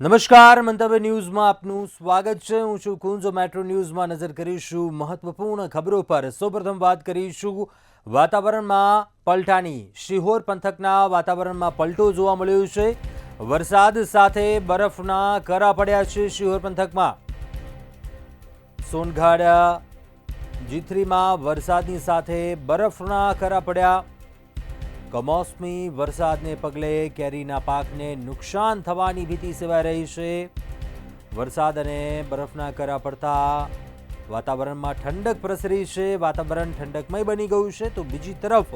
નમસ્કાર, મંતવ્ય ન્યૂઝમાં આપનું સ્વાગત છે। હું છું કુંજ। મેટ્રો ન્યૂઝમાં નજર કરીશું મહત્વપૂર્ણ ખબરો પર। સૌપ્રથમ વાત કરીશું વાતાવરણમાં પલટાની। શિહોર પંથકના વાતાવરણમાં પલટો જોવા મળ્યો છે। વરસાદ સાથે બરફના કરા પડ્યા છે। શિહોર પંથકમાં સોનગઢ જીથરીમાં વરસાદની સાથે બરફના કરા પડ્યા। કમોસમી વરસાદને પગલે કેરીના પાકને નુકસાન થવાની ભીતિ સેવાઈ રહી છે। વરસાદ અને બરફના કરા પડતા વાતાવરણમાં ઠંડક પ્રસરી છે। વાતાવરણ ઠંડકમય બની ગયું છે તો બીજી તરફ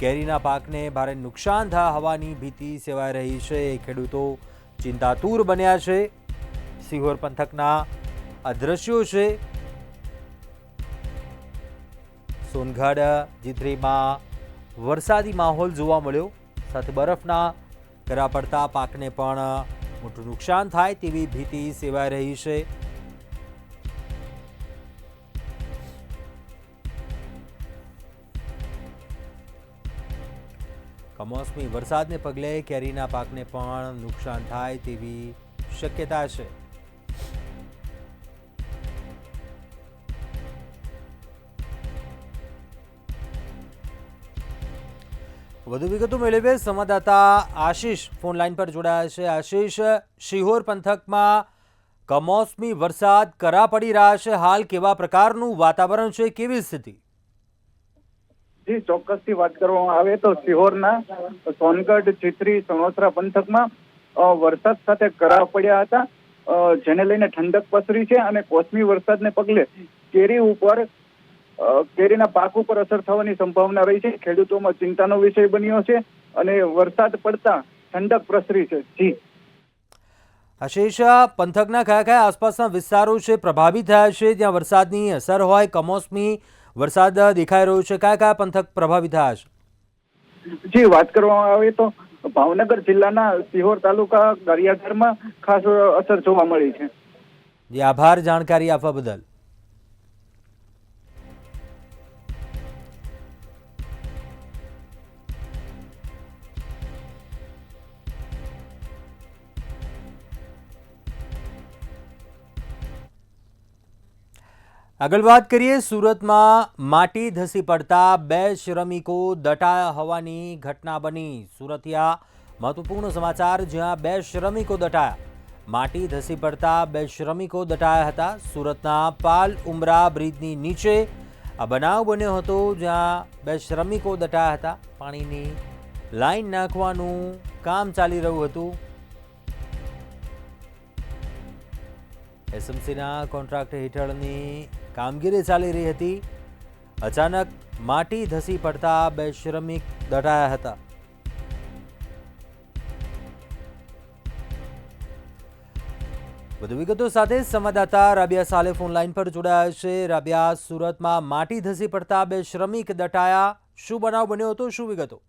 કેરીના પાકને ભારે નુકસાન થયા હોવાની ભીતિ સેવાઈ રહી છે। ખેડૂતો ચિંતાતુર બન્યા છે। શિહોર પંથકના આ દ્રશ્યો છે। સોનગઢ જીથરીમાં વરસાદી માહોલ જોવા મળ્યો, સાથે બરફના કરા પડતા પાકને પણ મોટું નુકસાન થાય તેવી ભીતિ સેવાઈ રહી છે। કમોસમી વરસાદને પગલે કેરીના પાકને પણ નુકસાન થાય તેવી શક્યતા છે। વધુ વિગતો મેળવીએ। સંવાદદાતા આશીષ ફોન લાઈન પર જોડાયા છે। આશીષ, શિહોર પંથકમાં કમોસમી વરસાદ કરા પડી રહ્યા છે, હાલ કેવા પ્રકારનું વાતાવરણ છે, કેવી સ્થિતિ? જી, ચોક્કસથી વાત કરવામાં આવે તો શિહોરના સોનગઢ, જીથરી, સણોસરા પંથકમાં વરસાદ સાથે કરા પડ્યા હતા, જેને લઈને ઠંડક પસરી છે અને કોસમી વરસાદને પગલે કેરીના પાક ઉપર અસર થવાની સંભાવના રહી છે। ખેડૂતોમાં ચિંતાનો વિષય બન્યો છે અને વરસાદ પડતા ઠંડક પ્રસરી છે। જી આશીષ, પંથકના કયા કયા આસપાસના વિસ્તારો છે પ્રભાવિત થયા છે, જ્યાં વરસાદની અસર હોય, કમોસમી વરસાદ દેખાઈ રહ્યો છે, કયા કયા પંથક પ્રભાવિત થયા છે? જી, વાત કરવામાં આવે તો ભાવનગર જિલ્લાના શિહોર તાલુકા ગારિયાધારમાં ખાસ અસર જોવા મળી છે। જી, આભાર જાણકારી આપવા બદલ। આગળ વાત કરીએ, સુરતમાં માટી ધસી પડતા 2 શ્રમિકો દટાયા હોવાની ઘટના બની। સુરતના મહત્વપૂર્ણ સમાચાર, જ્યાં 2 શ્રમિકો દટાયા। માટી ધસી પડતા 2 શ્રમિકો દટાયા હતા। સુરતના પાલ ઉમરા બ્રિજની નીચે આ બનાવ બન્યો હતો, જ્યાં 2 શ્રમિકો દટાયા હતા। પાણીની લાઈન નાખવાનું કામ ચાલી રહ્યું હતું। એસએમસીના કોન્ટ્રાક્ટ હેઠળની કામગીરી ચાલી રહી હતી। અચાનક માટી ધસી પડતા 2 શ્રમિક દટાયા હતા। વધુ વિગતો સાથે સંવાદદાતા રાબિયા સાલે ફોન લાઈન પર જોડાયા છે। રાબિયા, સુરતમાં માટી ધસી પડતા 2 શ્રમિક દટાયા, શું બનાવ બન્યો હતો, શું વિગતો?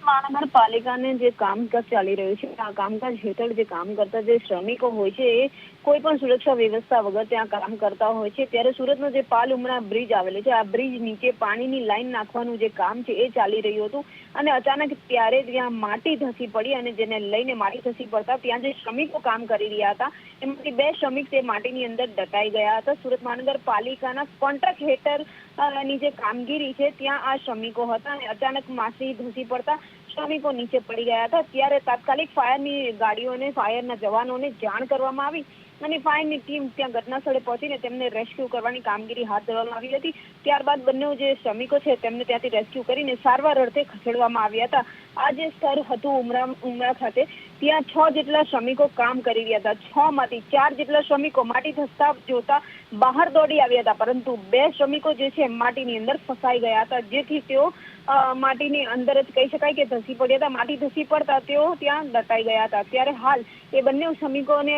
મહાનગરપાલિકાને જે કામકાજ ચાલી રહ્યું છે, આ કામકાજ હેઠળ જે કામ કરતા જે શ્રમિકો હોય છે એ કોઈ પણ સુરક્ષા વ્યવસ્થા વગર ત્યાં કામ કરતા હોય છે। ત્યારે સુરતનો જે પાલ ઉમરા બ્રિજ આવેલો છે, આ બ્રિજ નીચે પાણીની લાઈન નાખવાનું જે કામ છે એ ચાલી રહ્યું હતું અને અચાનક ત્યારે ત્યાં માટી ધસી પડી અને જેને લઈને માટી ધસી પડતા ત્યાં જે શ્રમિકો કામ કરી રહ્યા હતા એમાંથી 2 શ્રમિક તે માટીની અંદર દટાઈ ગયા હતા। સુરત મહાનગરપાલિકાના કોન્ટ્રાક્ટ હેઠળ ની જે કામગીરી છે ત્યાં આ શ્રમિકો હતા અને અચાનક માટી ધસી પડતા શ્રમિકો નીચે પડી ગયા હતા। ત્યારે તાત્કાલિક ફાયરની ગાડીઓને, ફાયરના જવાનોને જાણ કરવામાં આવી અને ફાયરની ટીમ ત્યાં ઘટના સ્થળે પહોંચીને તેમને રેસ્ક્યુ કરવાની કામગીરી હાથ ધરવામાં આવી હતી। ત્યારબાદ બંને જે શ્રમિકો છે તેમને ત્યાંથી રેસ્ક્યુ કરીને સારવાર અર્થે ખસેડવામાં આવ્યા હતા। આ જે સ્થળ હતું ઉમરા ખાતે, ત્યાં 6 જેટલા શ્રમિકો કામ કરી રહ્યા હતા। 6 માંથી 4 જેટલા શ્રમિકો માટી ધસતા જોતા બહાર દોડી આવ્યા હતા, પરંતુ 2 શ્રમિકો જે છે માટીની અંદર ફસાઈ ગયા હતા, જેથી તેઓ માટીની અંદર જ કહી શકાય કે ધસી પડ્યા હતા। માટી ધસી પડતા તેઓ ત્યાં દટાઈ ગયા હતા। ત્યારે હાલ એ બંને શ્રમિકોને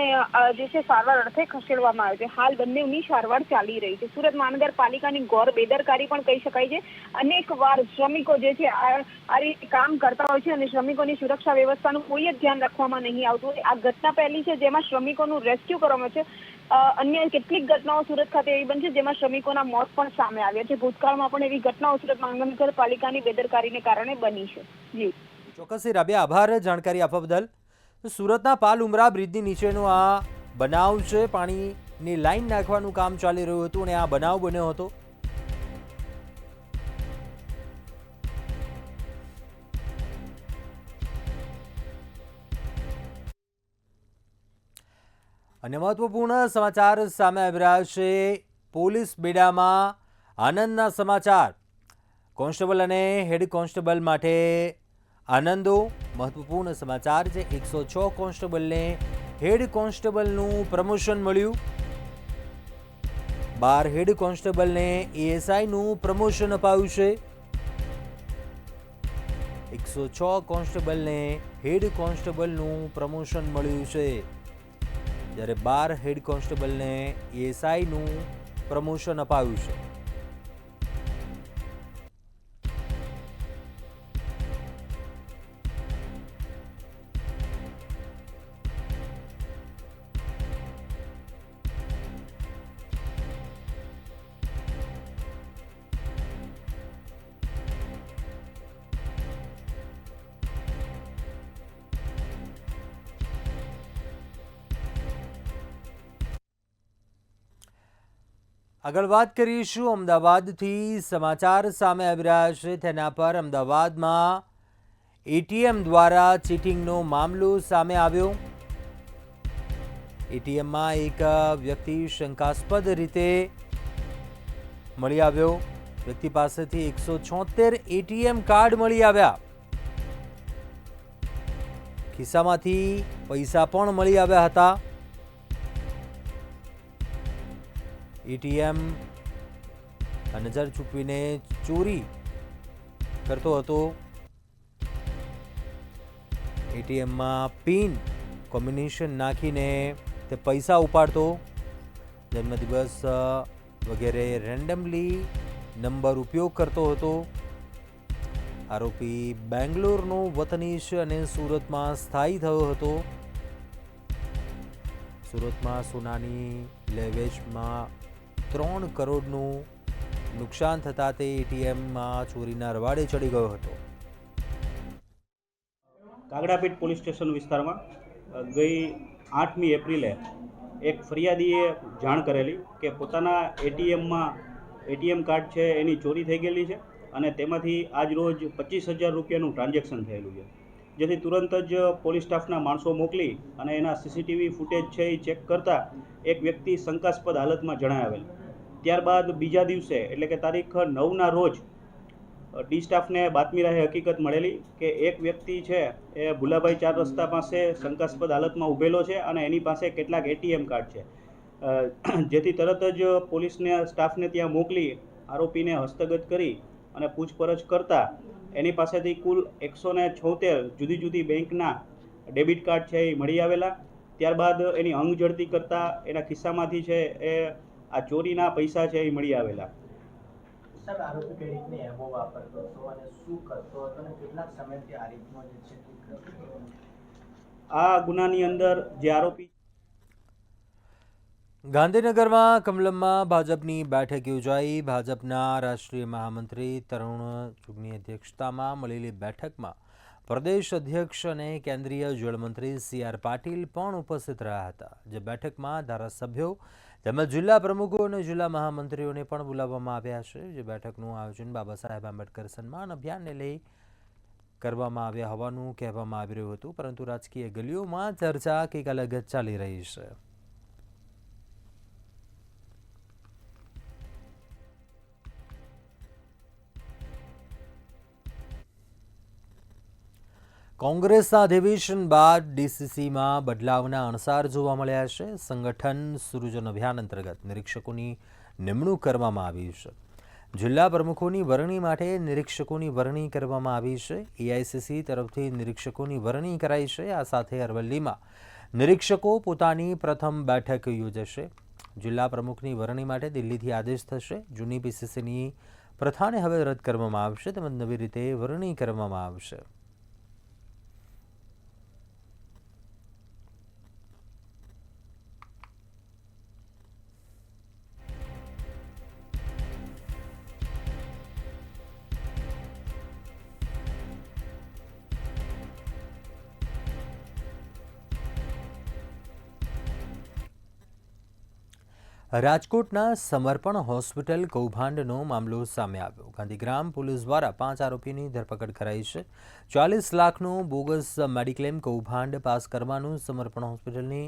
જે છે સારવાર અર્થે ખસેડવામાં આવે છે। હાલ બંનેની સારવાર ચાલી રહી છે। સુરત મહાનગરપાલિકાની ઘોર બેદરકારી પણ કહી શકાય છે। અનેક વાર શ્રમિકો જે છે આ રીતે કામ કરતા હોય છે અને શ્રમિકોની સુરક્ષા વ્યવસ્થાનું કોઈ જ ધ્યાન રાખવામાં નહીં આવતું હોય। આ ઘટના પહેલી છે જેમાં શ્રમિકોનું રેસ્ક્યુ કરવામાં છે। અન્ય કેટલીક ઘટનાઓ સુરત ખાતે એવી બની છે જેમાં શ્રમિકોના મોત પણ સામે આવ્યા છે। ભૂતકાળમાં પણ એવી ઘટનાઓ સુરત મહાનગરપાલિકાની બેદરકારીને કારણે બની છે। જી, ચોક્કસથી રાબિયા, આભાર જાણકારી આપવા બદલ। તો સુરતના પાલ ઉમરા બ્રિજની નીચેનો આ બનાવ છે. પાણીની લાઈન નાખવાનું કામ ચાલી રહ્યું હતું અને આ બનાવ બન્યો હતો. અને મહત્વપૂર્ણ સમાચાર સામે આવી રહ્યા છે. પોલીસ બેડામાં આનંદના સમાચાર. કોન્સ્ટેબલ અને હેડ કોન્સ્ટેબલ માટે આનંદો. મહત્વપૂર્ણ સમાચાર છે. 106 કોન્સ્ટેબલને હેડ કોન્સ્ટેબલનું પ્રમોશન મળ્યું. 12 હેડ કોન્સ્ટેબલને એએસઆઈનું પ્રમોશન અપાયું છે. 106 કોન્સ્ટેબલને હેડ કોન્સ્ટેબલનું પ્રમોશન મળ્યું છે, જ્યારે 12 હેડ કોન્સ્ટેબલને એએસઆઈનું પ્રમોશન અપાયું છે. આગળ વાત કરીશું અમદાવાદથી. સમાચાર સામે આવી રહ્યા છે તેના પર. અમદાવાદમાં એટીએમ દ્વારા ચીટિંગનો મામલો સામે આવ્યો. એટીએમમાં એક વ્યક્તિ શંકાસ્પદ રીતે મળી આવ્યો. વ્યક્તિ પાસેથી 176 એટીએમ કાર્ડ મળી આવ્યા. ખિસ્સામાંથી પૈસા પણ મળી આવ્યા હતા. એટીએમ નજર ચૂકવીને ચોરી કરતો હતો. એટીએમમાં પિન કોમ્બિનેશન નાખીને તે પૈસા ઉપાડતો. જન્મદિવસ વગેરે રેન્ડમલી નંબર ઉપયોગ કરતો હતો. આરોપી બેંગ્લોરનો વતની છે અને સુરતમાં સ્થાયી થયો હતો. સુરતમાં સોનાની લેવેચમાં 3 કરોડનું નુકસાન થતાં તે એટીએમમાં ચોરીના રવાડે ચડી ગયો હતો. કાગડાપીઠ પોલીસ સ્ટેશન વિસ્તારમાં ગઈ 8મી એપ્રિલે એક ફરિયાદીએ જાણ કરેલી કે પોતાના એટીએમ કાર્ડ છે એની ચોરી થઈ ગયેલી છે અને તેમાંથી આજ રોજ 25,000 રૂપિયાનું ટ્રાન્ઝેક્શન થયેલું છે. જેથી તુરંત જ પોલીસ સ્ટાફના માણસો મોકલી અને એના સીસીટીવી ફૂટેજ છે એ ચેક કરતા એક વ્યક્તિ શંકાસ્પદ હાલતમાં જણાવેલ. ત્યારબાદ બીજા દિવસે એટલે કે તારીખ 9ના રોજ ડી સ્ટાફને બાતમી રાહે હકીકત મળેલી કે એક વ્યક્તિ છે એ ભુલાભાઈ 4 રસ્તા પાસે શંકાસ્પદ હાલતમાં ઊભેલો છે અને એની પાસે કેટલાક એટીએમ કાર્ડ છે. જેથી તરત જ પોલીસને સ્ટાફને ત્યાં મોકલી આરોપીને હસ્તગત કરી અને પૂછપરછ કરતા એની પાસેથી કુલ 176 જુદી જુદી બેંકના ડેબિટ કાર્ડ છે એ મળી આવેલા. ત્યારબાદ એની અંગ ઝડતી કરતા એના ખિસ્સામાંથી છે એ આ ચોરીના પૈસા છે એ મળી આવેલા. સર, આરોપી કઈ રીતની એમો વાપરતો હતો અને શું કરતો હતો અને કેટલાક સમયથી આ રીતનો જે છે આ ગુનાની અંદર જે આરોપી ગાંધીનગરમાં કમલમમાં ભાજપની બેઠક યોજાઈ. ભાજપના રાષ્ટ્રીય મહામંત્રી તરુણ ચુગની અધ્યક્ષતામાં મળેલી બેઠકમાં પ્રદેશ અધ્યક્ષ અને કેન્દ્રીય જળમંત્રી CR પાટીલ પણ ઉપસ્થિત રહ્યા હતા. જે બેઠકમાં ધારાસભ્યો તેમજ જિલ્લા પ્રમુખો અને જિલ્લા મહામંત્રીઓને પણ બોલાવવામાં આવ્યા છે. જે બેઠકનું આયોજન બાબા સાહેબ આંબેડકર સન્માન અભિયાનને લઈ કરવામાં આવ્યા હોવાનું કહેવામાં આવી રહ્યું હતું, પરંતુ રાજકીય ગલીઓમાં ચર્ચા કંઈક અલગ જ ચાલી રહી છે. કોંગ્રેસના અધિવેશન બાદ ડીસીસીમાં બદલાવના અણસાર જોવા મળ્યા છે. સંગઠન સૃજન અભિયાન અંતર્ગત નિરીક્ષકોની નિમણૂક કરવામાં આવી છે. જિલ્લા પ્રમુખોની વરણી માટે નિરીક્ષકોની વરણી કરવામાં આવી છે. એઆઈસીસી તરફથી નિરીક્ષકોની વરણી કરાઈ છે. આ સાથે અરવલ્લીમાં નિરીક્ષકો પોતાની પ્રથમ બેઠક યોજશે. જિલ્લા પ્રમુખની વરણી માટે દિલ્હીથી આદેશ થશે. જૂની પીસીસીની પ્રથાને હવે રદ કરવામાં આવશે તેમજ નવી રીતે વરણી કરવામાં આવશે. રાજકોટના સમર્પણ હોસ્પિટલ કૌભાંડનો મામલો સામે આવ્યો. ગાંધીગ્રામ પોલીસ દ્વારા 5 આરોપીની ધરપકડ કરાઈ છે. 40 લાખનું બોગસ મેડિક્લેમ કૌભાંડ પાસ કરવાનું સમર્પણ હોસ્પિટલની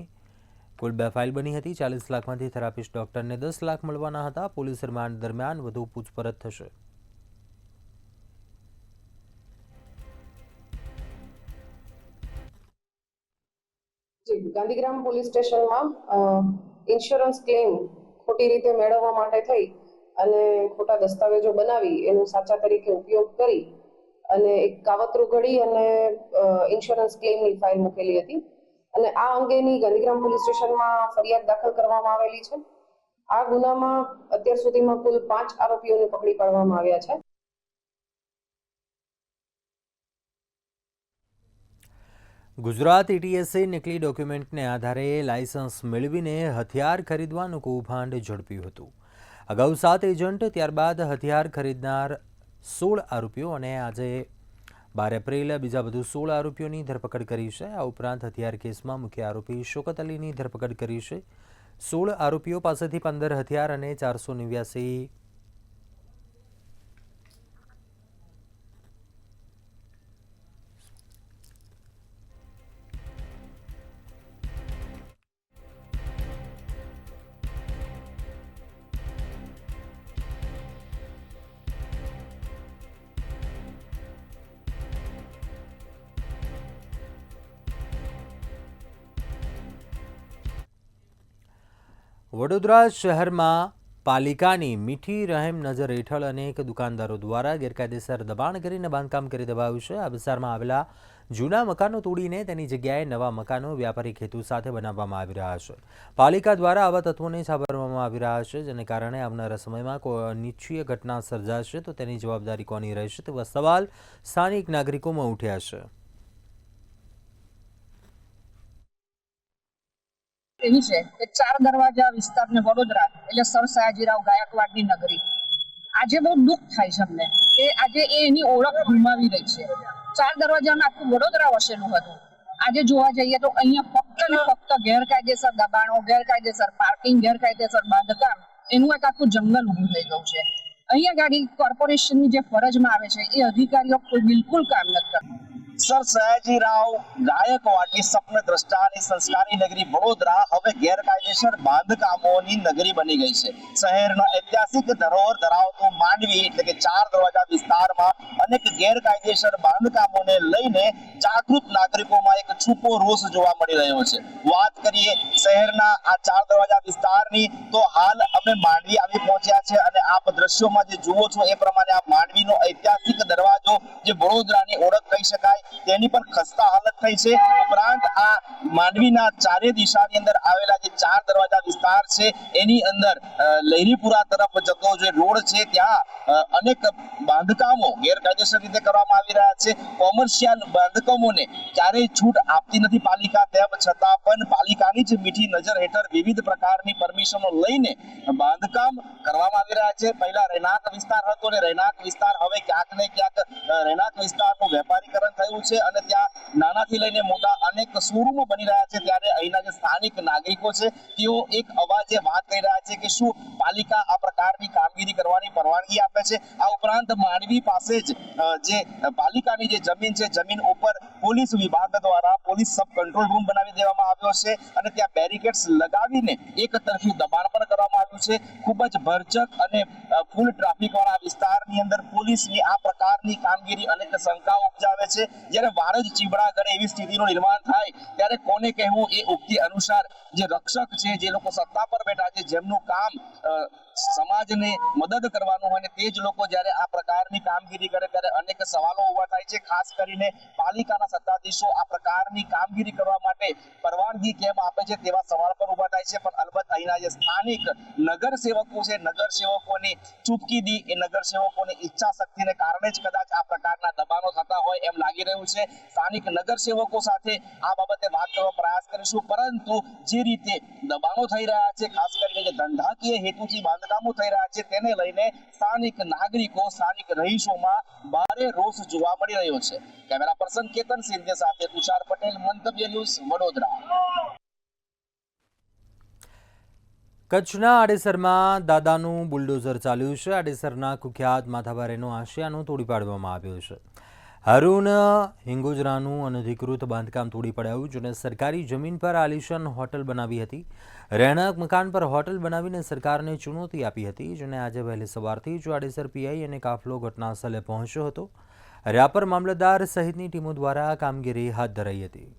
કુલ 2 ફાઇલ બની હતી. 40 લાખમાંથી થેરાપિસ્ટ ડોક્ટરને 10 લાખ મળવાના હતા. પોલીસ રિમાન્ડ દરમિયાન વધુ પૂછપરછ થશે. ગાંધીગ્રામ પોલીસ સ્ટેશનમાં ઇન્સ્યોરન્સ ક્લેમ ખોટી રીતે મેળવવા માટે થઈ અને ખોટા દસ્તાવેજો બનાવી એનો સાચા તરીકે ઉપયોગ કરી અને એક કાવતરું ઘડી અને ઇન્સ્યોરન્સ ક્લેમની ફાઇલ મૂકેલી હતી અને આ અંગેની ગાંધીગ્રામ પોલીસ સ્ટેશનમાં ફરિયાદ દાખલ કરવામાં આવેલી છે. આ ગુનામાં અત્યાર સુધીમાં કુલ 5 આરોપીઓને પકડી પાડવામાં આવ્યા છે. ગુજરાત એટીએસે નકલી ડોક્યુમેન્ટને આધારે લાયસન્સ મેળવીને હથિયાર ખરીદવાનું કૌભાંડ ઝડપ્યું હતું. અગાઉ 7 એજન્ટ, ત્યારબાદ હથિયાર ખરીદનાર 16 આરોપીઓ અને આજે 12 એપ્રિલે બીજા વધુ 16 આરોપીઓની ધરપકડ કરી છે. આ ઉપરાંત હથિયાર કેસમાં મુખ્ય આરોપી શોકત અલીની ધરપકડ કરી છે. 16 આરોપીઓ પાસેથી 15 હથિયાર અને 489 વડોદરા શહેરમાં પાલિકાની મીઠી રહેમ નજર હેઠળ અનેક દુકાનદારો દ્વારા ગેરકાયદેસર દબાણ કરીને બાંધકામ કરી દેવાયું છે. આ વિસ્તારમાં આવેલા જૂના મકાનો તોડીને તેની જગ્યાએ નવા મકાનો વ્યાપારિક હેતુ સાથે બનાવવામાં આવી રહ્યા છે. પાલિકા દ્વારા આવા તત્વોને છાવરવામાં આવી રહ્યા છે, જેને કારણે આવનારા સમયમાં કોઈ અનિચ્છનીય ઘટના સર્જાશે તો તેની જવાબદારી કોની રહેશે તેવા સવાલ સ્થાનિક નાગરિકોમાં ઉઠ્યા છે. એવી છે કે 4 દરવાજા વિસ્તારને વડોદરા એટલે સર સયાજીરાવ ગાયકવાડની નગરી. આજે બહુ દુઃખ થાય છે અમને કે આજે એની ઓળખ ગુમાવી રહી છે. 4 દરવાજામાં આખું વડોદરા વસેલું હતું. આજે જોવા જઈએ તો અહીંયા ફક્ત ને ફક્ત ગેરકાયદેસર દબાણો, ગેરકાયદેસર પાર્કિંગ, ગેરકાયદેસર બાંધકામ, એનું એક આખું જંગલ ઊભું થઈ ગયું છે. અહીંયા ગાડી કોર્પોરેશનની જે ફરજમાં આવે છે એ અધિકારીઓ કોઈ બિલકુલ કામ નથી કરતા. સર સયાજીરાવ ગાયકવાડની સ્વપ્ન દ્રષ્ટાની સંસ્કારી નગરી વડોદરા હવે ગેરકાયદેસર બાંધકામોની નગરી બની ગઈ છે. શહેરનો ઐતિહાસિક ધરોહર ધરાવતો માંડવી એટલે કે 4 દરવાજા વિસ્તારમાં અનેક ગેરકાયદેસર બાંધકામોને લઈને જાગૃત નાગરિકોમાં એક છૂપો રોષ જોવા મળી રહ્યો છે. વાત કરીએ શહેરના આ 4 દરવાજા વિસ્તારની તો હાલ અમે માંડવી આવી પહોંચ્યા છે અને આપ દ્રશ્યોમાં જે જુઓ છો એ પ્રમાણે આ માંડવીનો ઐતિહાસિક દરવાજો જે વડોદરાની ઓળખ કહી શકાય તેની પણ ખસ્તા હાલત થઈ છે. ઉપરાંત આ માંડવીના ચારે દિશાની અંદર આવેલા જે 4 દરવાજા વિસ્તાર છે એની અંદર લહેરીપુરા તરફ જતો જે રોડ છે ત્યાં અનેક બાંધકામો ગેરકાયદેસર રીતે કરવામાં આવી રહ્યા છે. કોમર્શિયલ બાંધકામોને ક્યારેય છૂટ આપતી નથી પાલિકા, તેમ છતાં પણ પાલિકાની જ મીઠી નજર હેઠળ વિવિધ પ્રકારની પરમિશનો લઈને બાંધકામ કરવામાં આવી રહ્યા છે. પહેલા રહેણાંક વિસ્તાર હતો ને રહેણાંક વિસ્તાર હવે ક્યાંક ને ક્યાંક રહેણાંક વિસ્તારનું વેપારીકરણ થયું છે અને ત્યાં નાનાથી લઈને મોટા અનેક શોરૂમો બની રહ્યા છે. ત્યારે અહીંના જે સ્થાનિક નાગરિકો છે તેઓ એક અવાજે વાત કરી રહ્યા છે કે શું પાલિકા આ પ્રકારની કામગીરી કરવાની પરવાનગી આપે છે. આ ઉપરાંત માંડવી પાસે જ જે પાલિકાની જે જમીન છે, જમીન ઉપર પોલીસ વિભાગ દ્વારા પોલીસ સબ કંટ્રોલ રૂમ બનાવી દેવામાં આવ્યો છે અને ત્યાં બેરિકેડ્સ લગાવીને એક તરફી દબાણ પણ કરવામાં આવ્યું છે. ખૂબ જ ભરચક અને ફૂલ ટ્રાફિક વાળા વિસ્તારની અંદર પોલીસની આ પ્રકારની કામગીરી અનેક શંકાઓ ઉપજાવે છે. જ્યારે વારજ ચીબડા કરે એવી સ્થિતિનું નિર્માણ થાય ત્યારે કોને કહેવું એ ઉક્તિ અનુસાર જે રક્ષક છે, જે લોકો સત્તા પર બેઠા છે, જેમનું કામ સમાજને મદદ કરવાનું હોય ને તે જ લોકો જ્યારે આ પ્રકારની કામગીરી કરે ત્યારે અનેક સવાલો ઉભા થાય છે. ખાસ કરીને પાલિકાના સત્તાધીશો આ પ્રકારની કામગીરી કરવા માટે પરવાનગી કેમ આપે છે તેવા સવાલ પણ ઉભા થાય છે. પણ અલબત્ત અહીંના જે સ્થાનિક નગર સેવકો છે, નગર સેવકોની ચૂપકીદી એ નગર સેવકોની ઈચ્છા શક્તિને કારણે જ કદાચ આ પ્રકારના દબાણો થતા હોય એમ લાગી રહ્યું છે. સ્થાનિક નગર સેવકો સાથે આ બાબતે વાત કરવાનો પ્રયાસ કરીશું, પરંતુ જે રીતે દબાણો થઈ રહ્યા છે, ખાસ કરીને જે ધંધાકીય હેતુથી બાંધકામો થઈ રહ્યા છે તેને લઈને સ્થાનિક નાગરિકો, સ્થાનિક રહીશોમાં ભારે રોષ જોવા મળી રહ્યો છે. કેમેરા પર્સન કેતન સિંધે સાથે તુષાર પટેલ, મંતવ્ય ન્યૂઝ, વડોદરા. કચ્છના આડેસરમાં દાદાનું બુલડોઝર ચાલ્યું છે. આડેસરના કુખ્યાત માથાભારેનો આશિયાનો તોડી પાડવામાં આવ્યો છે. હરુણ હિંગોજરાનું અનધિકૃત બાંધકામ તોડી પડાયું, જેને સરકારી જમીન પર આલિશાન હોટલ બનાવી હતી. રહેણાંક મકાન પર હોટલ બનાવીને સરકારને ચુનૌતી આપી હતી, જેને આજે વહેલી સવારથી જ આડેસર પીઆઈ અને કાફલો ઘટનાસ્થળે પહોંચ્યો હતો. રાપર મામલતદાર સહિતની ટીમો દ્વારા કામગીરી હાથ ધરાઈ હતી.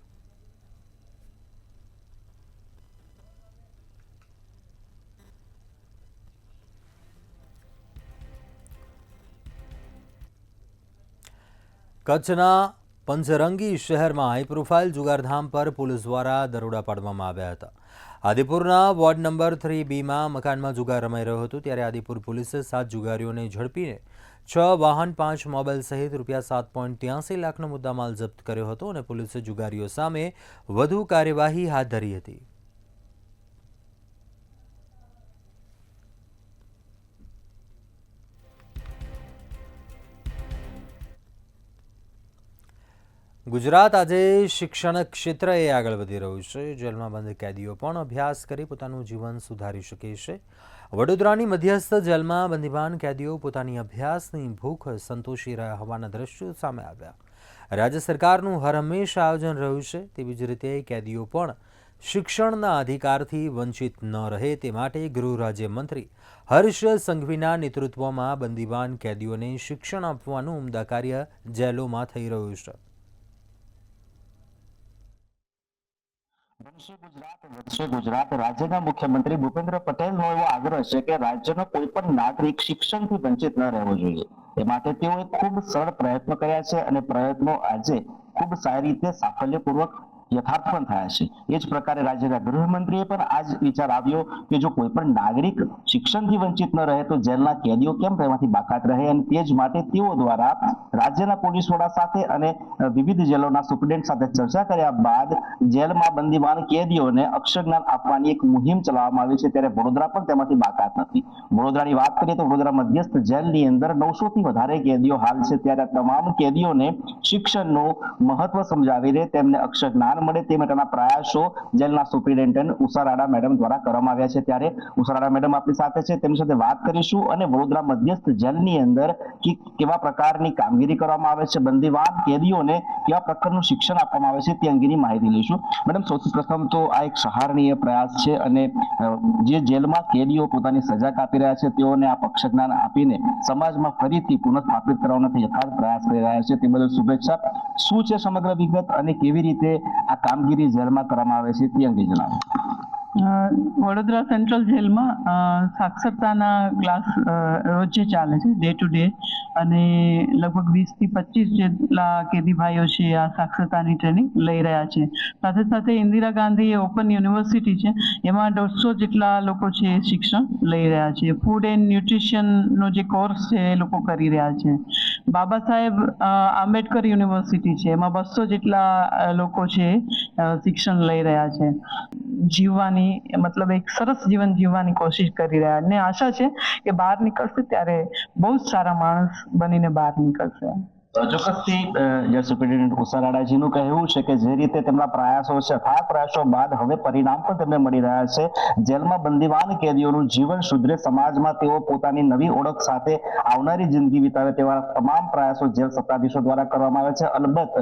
કચ્છના પંચરંગી શહેરમાં હાઈ પ્રોફાઇલ જુગારધામ પર પોલીસ દ્વારા દરોડા પાડવામાં આવ્યા હતા. આદિપુરના વોર્ડ નંબર 3B મકાનમાં જુગાર રમાઈ રહ્યો હતો, ત્યારે આદિપુર પોલીસે 7 જુગારીઓને ઝડપીને 6 વાહન, 5 મોબાઈલ સહિત ₹7.83 લાખનો મુદ્દામાલ જપ્ત કર્યો હતો અને પોલીસે જુગારીઓ સામે વધુ કાર્યવાહી હાથ ધરી હતી. ગુજરાત આજે શિક્ષણ ક્ષેત્રે આગળ વધી રહ્યું છે. જેલમાં બંધ કેદીઓ પણ અભ્યાસ કરી પોતાનું જીવન સુધારી શકે છે. વડોદરાની મધ્યસ્થ જેલમાં બંદીવાન કેદીઓ પોતાની અભ્યાસની ભૂખ સંતોષી રહ્યા હોવાના દ્રશ્યો સામે આવ્યા. રાજ્ય સરકારનું હર હંમેશા આયોજન રહ્યું છે, તેવી જ રીતે કેદીઓ પણ શિક્ષણના અધિકારથી વંચિત ન રહે તે માટે ગૃહ રાજ્યમંત્રી હર્ષ સંઘવીના નેતૃત્વમાં બંદીવાન કેદીઓને શિક્ષણ આપવાનું ઉમદા કાર્ય જેલોમાં થઈ રહ્યું છે. વધશે ગુજરાત રાજ્યના મુખ્યમંત્રી ભૂપેન્દ્ર પટેલનો એવો આગ્રહ છે કે રાજ્યનો કોઈ પણ નાગરિક શિક્ષણથી વંચિત ન રહેવો જોઈએ. એ માટે તેઓએ ખૂબ સરળ પ્રયત્નો કર્યા છે અને પ્રયત્નો આજે ખૂબ સારી રીતે સાફલ્યપૂર્વક યથાર્થ પણ થયા છે. એ જ પ્રકારે રાજ્યના ગૃહમંત્રીએ પણ આ જ વિચાર આવ્યો કે જો કોઈ પણ નાગરિક શિક્ષણથી વંચિત ન રહે તો જેલના કેદીઓ કેમ તેમાંથી બાકાત રહે, અને તે જ માટે તેઓ દ્વારા રાજ્યના પોલીસ વડા સાથે અને વિવિધ જેલોના સુપ્રિન્ટેન્ડન્ટ સાથે ચર્ચા કર્યા બાદ જેલમાં બંદીવાન કેદીઓને અક્ષર જ્ઞાન આપવાની એક મુહિમ ચલાવવામાં આવી છે. ત્યારે વડોદરા પણ તેમાંથી બાકાત નથી. વડોદરાની વાત કરીએ તો વડોદરા મધ્યસ્થ જેલની અંદર 900 થી વધારે કેદીઓ હાલ છે. ત્યારે તમામ કેદીઓને શિક્ષણનું મહત્વ સમજાવીને તેમને અક્ષર જ્ઞાન મળે તે માટેના પ્રયાસો જેલના સુપ્રિન્ટેન્ડન્ટ ઉષા મેડમ દ્વારા કરવામાં આવ્યા છે. ત્યારે ઉષા મેડમ આપણી સાથે છે, તેમની સાથે વાત કરીશું અને વડોદરા મધ્યસ્થ જેલની અંદર કેવા પ્રકારની કામગીરી કરવામાં આવે છે, બંદીવાન કેદીઓને કેવા પ્રકારનું શિક્ષણ આપવામાં આવે છે તે અંગેની માહિતી લઈશું. મેડમ, સૌથી પ્રથમ તો આ એક સહારણીય પ્રયાસ છે અને જે જેલમાં કેદીઓ પોતાની સજા કાપી રહ્યા છે તેઓને આ અક્ષર જ્ઞાન આપીને સમાજમાં ફરીથી પુનઃસ્થાપિત કરવાનો યથાર્થ પ્રયાસ કરી રહ્યા છે, તે બદલ શુભેચ્છા. શું છે સમગ્ર વિગત અને કેવી રીતે આ કામગીરી જેલમાં કરવામાં આવે છે તે અંગે જણાવો. વડોદરા સેન્ટ્રલ જેલમાં સાક્ષરતાના ક્લાસ રોજે ચાલે છે, ડે ટુ ડે, અને લગભગ 20 થી 25 જેટલા કેદી ભાઈઓ છે આ સાક્ષરતાની ટ્રેનિંગ લઈ રહ્યા છે. સાથે સાથે ઇન્દિરા ગાંધી ઓપન યુનિવર્સિટી છે, એમાં 150 જેટલા લોકો છે શિક્ષણ લઈ રહ્યા છે. ફૂડ એન્ડ ન્યુટ્રિશનનો જે કોર્સ છે એ લોકો કરી રહ્યા છે. બાબા સાહેબ આંબેડકર યુનિવર્સિટી છે, એમાં 200 જેટલા લોકો છે શિક્ષણ લઈ રહ્યા છે. જીવવાની મતલબ એક સરસ જીવન જીવવાની કોશિશ કરી રહ્યા, અને આશા છે કે બહાર નીકળશે ત્યારે બહુ જ સારા માણસ બનીને બહાર નીકળશે. ચોક્કસથી જે સુપ્રિન્ટેન્ડન્ટ ઉષા રાડાજીનું કહેવું છે કે જે રીતે તેમના પ્રયાસો છે, આ પ્રયાસો બાદ હવે પરિણામ પણ તેમને મળી રહ્યા છે. જેલમાં બંદીવાન કેદીઓનું જીવન સુધરે, સમાજમાં તેઓ પોતાની નવી ઓળખ સાથે આવનારી જિંદગી વિતાવે તેવા તમામ પ્રયાસો જેલ સત્તાધીશો દ્વારા કરવામાં આવે છે. અલબત્ત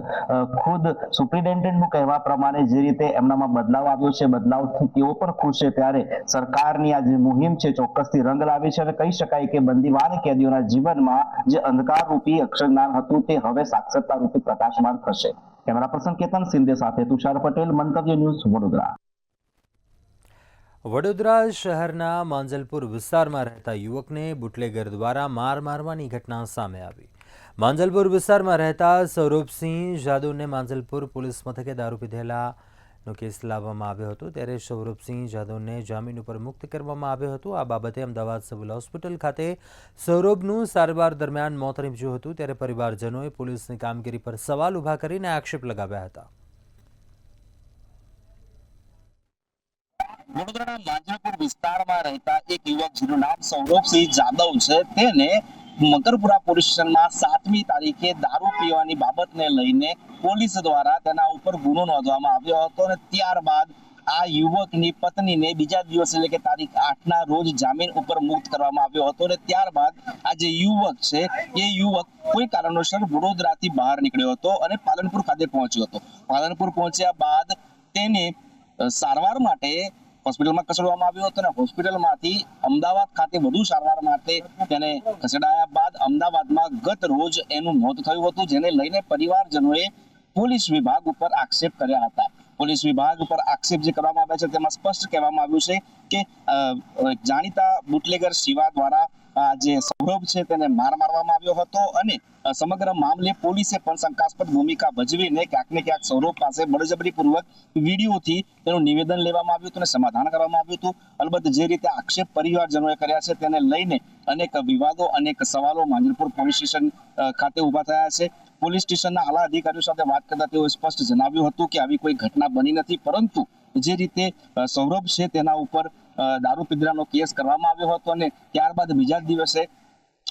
ખુદ સુપ્રિન્ટેન્ડન્ટનું કહેવા પ્રમાણે જે રીતે એમનામાં બદલાવ આવ્યો છે, બદલાવથી તેઓ પણ ખુશ છે. ત્યારે સરકારની આ જે મુહિમ છે ચોક્કસથી રંગ લાવી છે અને કહી શકાય કે બંદીવાન કેદીઓના જીવનમાં જે અંધકાર રૂપી અક્ષર જ્ઞાન હતું તે હવે સાક્ષરતા રૂપે પ્રકાશમાન થશે. કેમેરા પર્સન કેતન સિંધે સાથે તુષાર પટેલ, મંતવ્ય ન્યૂઝ, વડોદરા. વડોદરા શહેરના માંજલપુર વિસ્તારમાં રહેતા યુવકને બુટલેગર દ્વારા માર મારવાની ઘટના સામે આવી. માંજલપુર વિસ્તારમાં રહેતા સૌરભસિંહ જાદવને માંજલપુર પોલીસ મથકે દારૂ પીધેલાનો કેસ લાવવામાં આવ્યો હતો. ત્યારે સૌરભસિંહ જાદવને જામીન ઉપર મુક્ત કરવામાં આવ્યો હતો. આ બાબતે અમદાવાદ સિવિલ હોસ્પિટલ ખાતે સૌરભનું સારવાર દરમિયાન મોત નીપજ્યું હતું. ત્યારે પરિવારજનોએ પોલીસની કામગીરી પર સવાલ ઉભા કરીને આક્ષેપ લગાવ્યા હતા. વડોદરાના માંજલપુર વિસ્તારમાં રહેતા એક યુવક જેનું નામ સૌરભસિંહ જાદવ છે, તેને મકરપુરા પોલીસ સ્ટેશનમાં 7મી તારીખે દારૂ પીવાની બાબતને લઈને પોલીસ દ્વારા તેના ઉપર ગુનો નોંધવામાં આવ્યો હતો અને ત્યારબાદ આ યુવકની પત્નીને બીજા દિવસે એટલે કે તારીખ 8ના રોજ જામીન ઉપર મુક્ત કરવામાં આવ્યો હતો અને ત્યારબાદ આ જે યુવક છે એ યુવક કોઈ કારણોસર વડોદરાથી બહાર નીકળ્યો હતો અને પાલનપુર ખાતે પહોંચ્યો હતો. પાલનપુર પહોંચ્યા બાદ તેને સારવાર માટે હોસ્પિટલમાં ખસેડવામાં આવ્યો હતો અને હોસ્પિટલમાંથી અમદાવાદ ખાતે વધુ સારવાર માટે તેને ખસેડાયા બાદ અમદાવાદમાં ગત રોજ એનું મોત થયું હતું, જેને લઈને પરિવારજનોએ પોલીસ વિભાગ ઉપર આક્ષેપ કર્યા હતા. પોલીસ વિભાગ ઉપર આક્ષેપ જે કરવામાં આવ્યા છે તેમાં સ્પષ્ટ કહેવામાં આવ્યું છે કે જાણીતા બુટલેગર શિવા દ્વારા જે સૌરભ છે તેને મારવામાં આવ્યો હતો અને સમગ્ર મામલે પોલીસે પણ શંકાસ્પદ ભૂમિકા ભજવીને ક્યાંક ને ક્યાંક સૌરભ પાસે બળજબરીપૂર્વક વિડીયોથી તેનું નિવેદન લેવામાં આવ્યું હતું અને સમાધાન કરવામાં આવ્યું હતું. અલબત્ત જે રીતે આક્ષેપ પરિવારજનોએ કર્યા છે તેને લઈને અનેક વિવાદો, અનેક સવાલો માંજલપુર પોલીસ સ્ટેશન ખાતે ઉભા થયા છે. પોલીસ સ્ટેશનના આલા અધિકારીઓ સાથે વાત કરતા તેઓએ સ્પષ્ટ જણાવ્યું હતું કે આવી કોઈ ઘટના બની નથી, પરંતુ જે રીતે સૌરભ છે તેના ઉપર દારૂ પીધરાનો કેસ કરવામાં આવ્યો હતો અને ત્યારબાદ બીજા દિવસે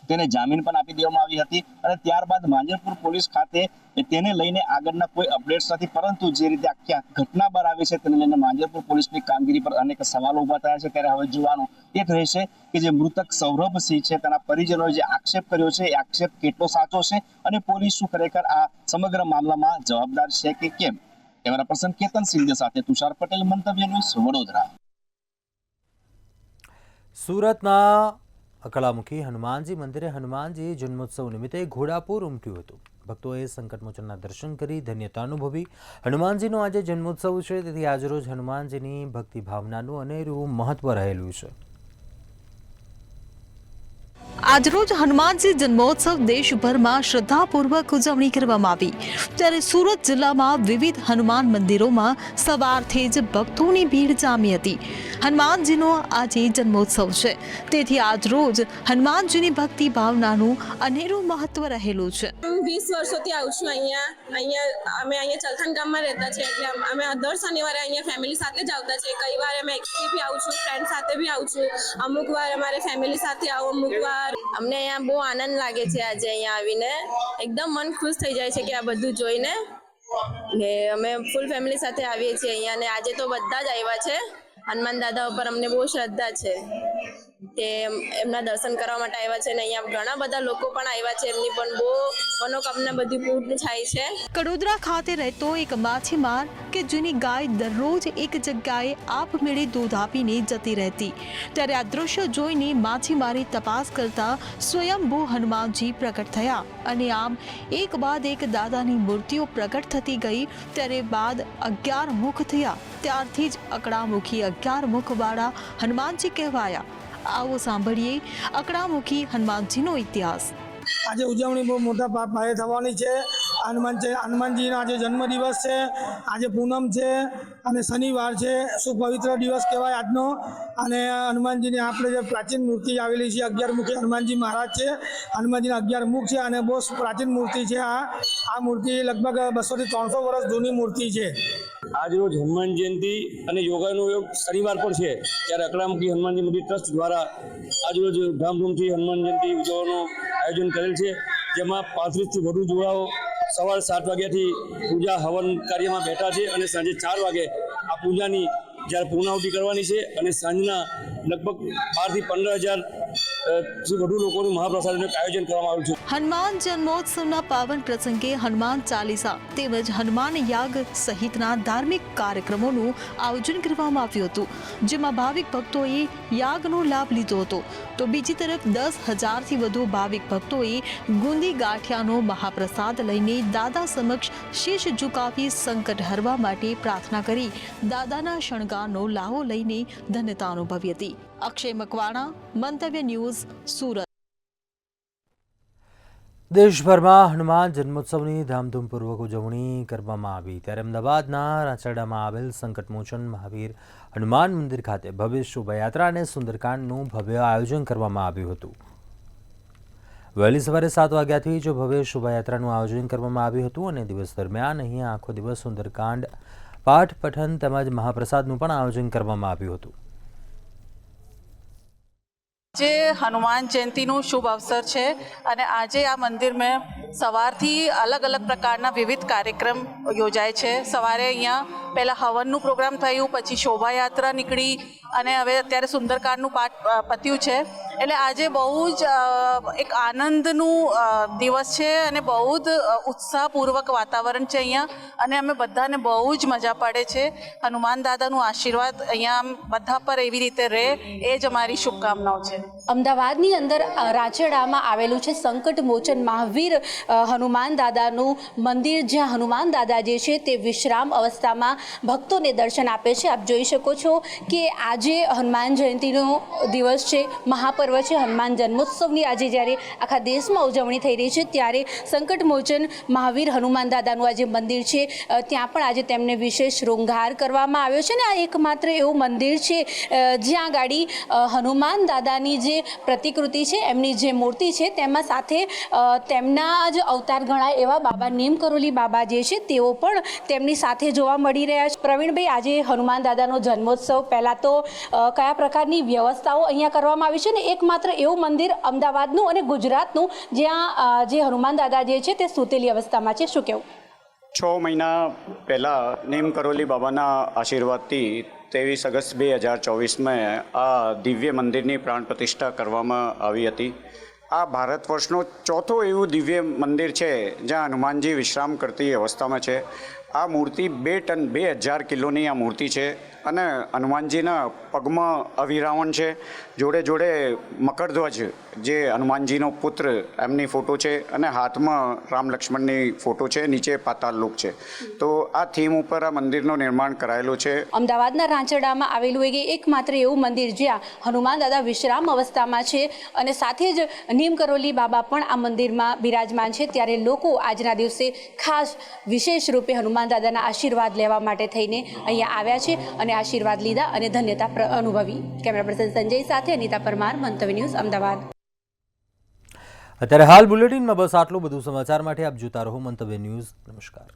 તેને જામીન પણ આપી દેવામાં આવી હતી અને ત્યારબાદ માંજલપુર પોલીસ ખાતે તેને લઈને આગળના કોઈ અપડેટ્સ નથી, પરંતુ જે રીતે આખી ઘટના બહાર આવી છે તેને લઈને માંજલપુર પોલીસની કામગીરી પર અનેક સવાલો ઉભા થયા છે. ત્યારે હવે જોવાનું એ રહેશે કે જે મૃતક સૌરભસિંહ છે તેના પરિજનોએ જે આક્ષેપ કર્યો છે એ આક્ષેપ કેટલો સાચો છે અને પોલીસ શું ખરેખર આ સમગ્ર મામલામાં જવાબદાર છે કે કેમ. કેમેરા પર્સન કેતન સિંધે સાથે તુષાર પટેલ, મંતવ્ય ન્યૂઝ, વડોદરા. સુરતના અકળામુખી હનુમાનજી મંદિરે હનુમાનજી જન્મોત્સવ નિમિત્તે ઘોડાપુર ઉમટ્યું હતું. ભક્તોએ સંકટમોચનના દર્શન કરી ધન્યતા અનુભવી. હનુમાનજીનો આજે જન્મોત્સવ છે, તેથી આજરોજ હનુમાનજીની ભક્તિ ભાવનાનું અનેરું મહત્વ રહેલું છે. આજરોજ હનુમાનજી જન્મોત્સવ દેશભરમાં શ્રદ્ધાપૂર્વક ઉજવણી કરવામાં આવી, ત્યારે સુરત જિલ્લામાં વિવિધ હનુમાન મંદિરોમાં સવારથી જ ભક્તોની ભીડ જામી હતી. હનુમાનજીનો આજે જન્મોત્સવ છે, તેથી આજરોજ હનુમાનજીની ભક્તિ ભાવનાનું અનેરું મહત્વ રહેલું છે. 20 વર્ષોથી આવું છું અહીંયા અમે અહીંયા ચલથાણ ગામમાં રહેતા છે, એટલે અમે દર શનિવારે અહીંયા ફેમિલી સાથે જ આવતા છે. કઈ વાર અમે એકલી બી આવું છું, ફ્રેન્ડ સાથે બી આવું છું, અમુક વાર અમારે ફેમિલી સાથે આવું, અમુક વાર અમને અહીંયા બહુ આનંદ લાગે છે. આજે અહીંયા આવીને એકદમ મન ખુશ થઈ જાય છે કે આ બધું જોઈને ને અમે ફૂલ ફેમિલી સાથે આવીએ છીએ અહીંયા ને આજે તો બધા જ આવ્યા છે. હનુમાન દાદા ઉપર અમને બહુ શ્રદ્ધા છે, તે એમના દર્શન કરવા માટે આવ્યા છે ને અહીંયા ઘણા બધા લોકો પણ આવ્યા છે, એમની પણ બહુ મનોકામના બધી પૂર્ણ થાય છે. કડોદરા ખાતે રહેતો એક માછીમાર કે જેની ગાય દરરોજ એક જગ્યાએ આપમેળે દૂધ આપીને જતી રહેતી, ત્યારે આ દ્રશ્ય જોઈને માછીમારી તપાસ કરતા સ્વયંભૂ હનુમાનજી પ્રગટ થયા અને આમ એક બાદ એક દાદાની મૂર્તિઓ પ્રગટ થતી ગઈ. ત્યારે બાદ 11 મુખ થયા, ત્યારથી જ અકળામુખી 11 મુખવાળા હનુમાનજી કહેવાયા. આવો સાંભળીએ અકળામુખી હનુમાનજીનો ઇતિહાસ. આજે ઉજવણી બહુ મોટા પાયે થવાની છે. હનુમાનજીનો આજે જન્મદિવસ છે, આજે પૂનમ છે અને શનિવાર છે, સુપવિત્ર દિવસ કહેવાય આજનો. અને હનુમાનજીની આપણે જે પ્રાચીન મૂર્તિ આવેલી છે 11 મુખી હનુમાનજી મહારાજ છે. હનુમાનજીના 11 મુખ છે અને બહુ પ્રાચીન મૂર્તિ છે. આ મૂર્તિ લગભગ 200 થી 300 વર્ષ જૂની મૂર્તિ છે. આજરોજ હનુમાન જયંતિ અને યોગાનો શનિવાર પણ છે, ત્યારે અકળામુખી હનુમાનજી મંદિર ટ્રસ્ટ દ્વારા આજરોજ ધામધૂમથી હનુમાન જયંતિ ઉજવવાનું આયોજન કરેલ છે, જેમાં 35થી વધુ જોડાઓ સવારે 7 વાગ્યાથી પૂજા હવન કાર્યમાં બેઠા છે અને સાંજે 4 વાગે આ પૂજાની જ્યારે પૂર્ણાહુતિ કરવાની છે અને સાંજના લગભગ 12 થી 15,000 થી વધુ લોકોનું મહાપ્રસાદનું આયોજન કરવામાં આવ્યું છે. હનુમાન જન્મોત્સવના પાવન પ્રસંગે હનુમાન ચાલીસા તેમજ હનુમાન યાગ સહિતના ધાર્મિક કાર્યક્રમોનું આયોજન કરવામાં આવ્યું હતું, જેમાં ભાવિક ભક્તોએ યાગનો લાભ લીધો હતો. તો બીજી તરફ 10,000થી વધુ ભાવિક ભક્તોએ ગુંદી ગાંઠિયાનો મહાપ્રસાદ લઈને દાદા સમક્ષ શીશ ઝુકાવી સંકટ હરવા માટે પ્રાર્થના કરી દાદાના શણગારનો લાહો લઈને ધન્યતા અનુભવી હતી. અક્ષય મકવાણા, મંતવ્ય ન્યૂઝ, સુરત. દેશભરમાં હનુમાન જન્મોત્સવની ધામધૂમપૂર્વક ઉજવણી કરવામાં આવી, ત્યારે અમદાવાદના રાચરડામાં આવેલ સંકટમોચન મહાવીર હનુમાન મંદિર ખાતે ભવ્ય શોભાયાત્રા અને સુંદરકાંડનું ભવ્ય આયોજન કરવામાં આવ્યું હતું. વહેલી સવારે 7 વાગ્યાથી જ ભવ્ય શોભાયાત્રાનું આયોજન કરવામાં આવ્યું હતું અને દિવસ દરમિયાન અહીં આખો દિવસ સુંદરકાંડ પાઠ પઠન તેમજ મહાપ્રસાદનું પણ આયોજન કરવામાં આવ્યું હતું. જે હનુમાન જયંતીનું શુભ અવસર છે અને આજે આ મંદિરમાં સવારથી અલગ અલગ પ્રકારના વિવિધ કાર્યક્રમ યોજાય છે. સવારે અહીંયા પહેલાં હવનનું પ્રોગ્રામ થયું, પછી શોભાયાત્રા નીકળી અને હવે અત્યારે સુંદરકાંડનું પાઠ પત્યું છે. એટલે આજે બહુ જ એક આનંદનું દિવસ છે અને બહુ જ ઉત્સાહપૂર્વક વાતાવરણ છે અહીંયા અને અમે બધાને બહુ જ મજા પડે છે. હનુમાન દાદાનું આશીર્વાદ અહીંયા બધા પર એવી રીતે રહે એ જ અમારી શુભકામનાઓ છે. અમદાવાદની અંદર રાચેડામાં આવેલું છે સંકટ મોચન મહાવીર હનુમાન દાદાનું મંદિર, જ્યાં હનુમાન દાદા જે છે તે વિશ્રામ અવસ્થામાં ભક્તોને દર્શન આપે છે. આપ જોઈ શકો છો કે આજે હનુમાન જયંતીનો દિવસ છે, મહાપર્વ છે. હનુમાન જન્મોત્સવની આજે જ્યારે આખા દેશમાં ઉજવણી થઈ રહી છે ત્યારે સંકટ મોચન મહાવીર હનુમાન દાદાનું આ જે મંદિર છે ત્યાં પણ આજે તેમને વિશેષ શૃંગાર કરવામાં આવ્યો છે. અને આ એકમાત્ર એવું મંદિર છે જ્યાં ગાડી હનુમાન દાદાની જે પ્રતિકૃતિ છે, એમની જે મૂર્તિ છે, તેમાં સાથે તેમના જ અવતાર ગણાય એવા બાબા નીમ કરોલી બાબા જે છે તેઓ પણ તેમની સાથે જોવા મળી રહ્યા છે. પ્રવીણભાઈ, આજે હનુમાન દાદાનો જન્મોત્સવ, પહેલાં તો કયા પ્રકારની વ્યવસ્થાઓ અહીંયા કરવામાં આવી છે ને એકમાત્ર એવું મંદિર અમદાવાદનું અને ગુજરાતનું જ્યાં જે હનુમાન દાદા જે છે તે સૂતેલી અવસ્થામાં છે, શું કહેવું? 6 મહિના પહેલાં નીમ કરોલી બાબાના આશીર્વાદથી 23 ઓગસ્ટ 2024માં આ દિવ્ય મંદિરની પ્રાણ પ્રતિષ્ઠા કરવામાં આવી હતી. આ ભારત વર્ષનો ચોથો એવું દિવ્ય મંદિર છે જ્યાં હનુમાનજી વિશ્રામ કરતી અવસ્થામાં છે. આ મૂર્તિ 2 ટન 2000 કિલોની આ મૂર્તિ છે અને હનુમાનજીના પગમાં અવિરાવણ છે, જોડે જોડે મકરધ્વજ જે હનુમાનજીનો પુત્ર એમની ફોટો છે અને હાથમાં રામ લક્ષ્મણની ફોટો છે, નીચે પાતાળ લોક છે. તો આ થીમ ઉપર આ મંદિરનું નિર્માણ કરાયેલું છે. અમદાવાદના રાંચડામાં આવેલું એકમાત્ર એવું મંદિર જ્યાં હનુમાન દાદા વિશ્રામ અવસ્થામાં છે અને સાથે જ નીમ કરોલી બાબા પણ આ મંદિરમાં બિરાજમાન છે. ત્યારે લોકો આજના દિવસે ખાસ વિશેષ રૂપે હનુમાન દાદાના આશીર્વાદ લેવા માટે થઈને અહીંયા આવ્યા છે અને આશીર્વાદ લીધા અને ધન્યતા અનુભવી. કેમેરા પર્સન સંજય સાથે અનિતા પરમાર, મંતવ્ય ન્યૂઝ, અમદાવાદ. અત્યારે હાલ બુલેટિનમાં બસ આટલું. બધું સમાચાર માટે આપ જોતા રહો મંતવ્ય ન્યૂઝ. નમસ્કાર.